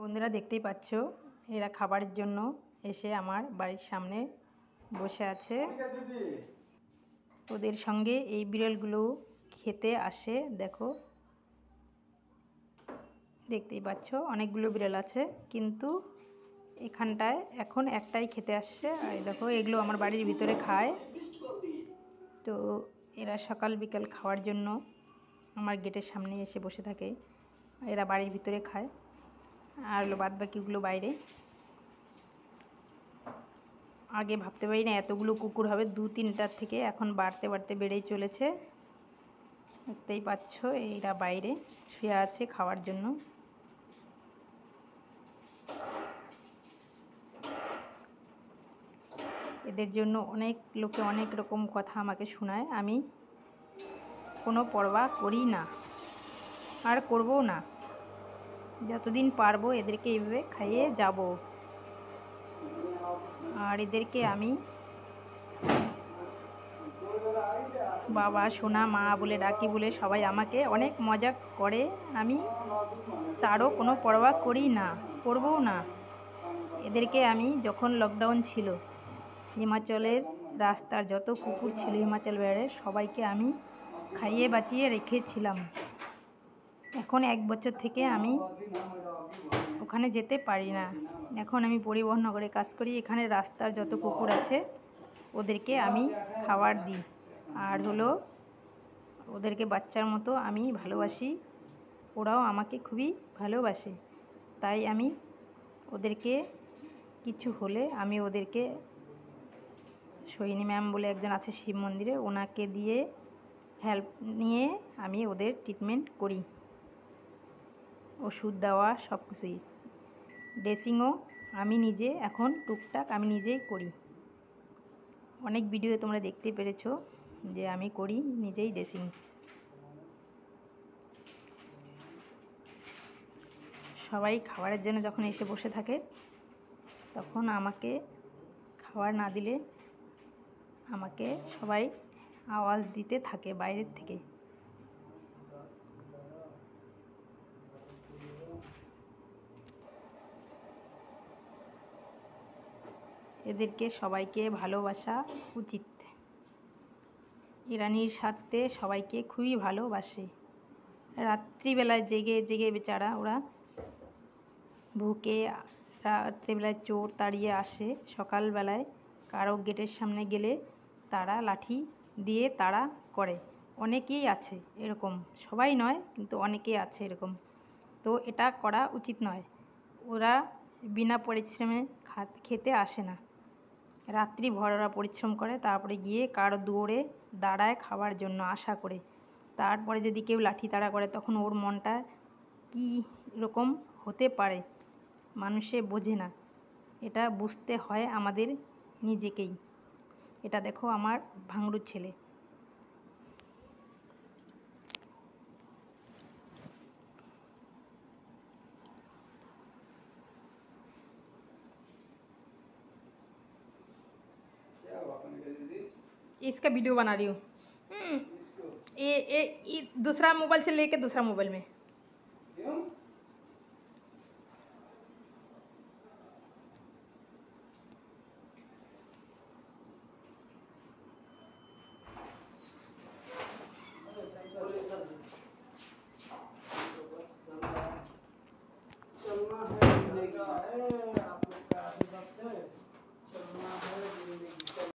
বন্ধুরা দেখতেই পাচ্ছ এরা খাবারের জন্য এসে আমার বাড়ির সামনে বসে আছে। ওদের সঙ্গে এই বিড়ালগুলো খেতে আসে। দেখো দেখতেই পাচ্ছ অনেকগুলো বিড়াল আছে, কিন্তু এখানটায় এখন একটাই খেতে আসছে। আর দেখো এগুলো আমার বাড়ির ভিতরে খায়। তো এরা সকাল বিকাল খাওয়ার জন্য আমার গেটের সামনে এসে বসে থাকে। এরা বাড়ির ভিতরে খায়, আর বাদ বাকিগুলো বাইরে। আগে ভাবতে পারি না এতগুলো কুকুর হবে, 2-3টার থেকে এখন বাড়তে বাড়তে বেড়েই চলেছে। দেখতেই পাচ্ছ এরা বাইরে শুয়ে আছে খাওয়ার জন্য। এদের জন্য অনেক লোকে অনেক রকম কথা আমাকে শোনায়, আমি কোনো পরোয়া করি না আর করবও না। যতদিন পারবো এদেরকে এইভাবে খাইয়ে যাব। আর এদেরকে আমি বাবা সোনা মা বলে ডাকি বলে সবাই আমাকে অনেক মজা করে, আমি তারও কোনো পরোয়া করি না, করবও না। এদেরকে আমি যখন লকডাউন ছিল, হিমাচলের রাস্তার যত কুকুর ছিল হিমাচল বাইরে সবাইকে আমি খাইয়ে বাঁচিয়ে রেখেছিলাম। এখন 1 বছর থেকে আমি ওখানে যেতে পারি না। এখন আমি পরিবহন নগরে কাজ করি। এখানে রাস্তার যত কুকুর আছে ওদেরকে আমি খাবার দিই, আর হলো ওদেরকে বাচ্চার মতো আমি ভালোবাসি, ওরাও আমাকে খুবই ভালোবাসে। তাই আমি ওদেরকে কিছু হলে আমি ওদেরকে সোহিনী ম্যাম বলে একজন আছে শিব মন্দিরে, ওনাকে দিয়ে হেল্প নিয়ে আমি ওদের ট্রিটমেন্ট করি, ওষুধ দেওয়া সব কিছুই। ড্রেসিংও আমি নিজে এখন টুকটাক আমি নিজেই করি। অনেক ভিডিও তোমরা দেখতে পেরেছো যে আমি করি নিজেই ড্রেসিং। সবাই খাবারের জন্য যখন এসে বসে থাকে তখন আমাকে খাবার না দিলে আমাকে সবাই আওয়াজ দিতে থাকে বাইরের থেকে। এদেরকে সবাইকে ভালোবাসা উচিত। ইরানির স্বার্থে সবাইকে খুবই ভালোবাসে। রাত্রিবেলায় জেগে জেগে বেচারা ওরা ভুকে, রাত্রিবেলায় চোর তাড়িয়ে আসে, সকালবেলায় কারো গেটের সামনে গেলে তারা লাঠি দিয়ে তাড়া করে। অনেকেই আছে এরকম, সবাই নয় কিন্তু অনেকেই আছে এরকম। তো এটা করা উচিত নয়। ওরা বিনা পরিশ্রমে খেতে আসে না, রাত্রিভর ওরা পরিশ্রম করে, তারপরে গিয়ে কারো দুয়ারে দাঁড়ায় খাওয়ার জন্য আশা করে। তারপরে যদি কেউ লাঠি তাড়া করে তখন ওর মনটা কী রকম হতে পারে মানুষে বোঝে না। এটা বুঝতে হয় আমাদের নিজেকেই। এটা দেখো আমার ভাঙড়ুর ছেলে। इसका वीडियो बना रही हूँ। ये दूसरा मोबाइल से लेके दूसरा मोबाइल में। चलना है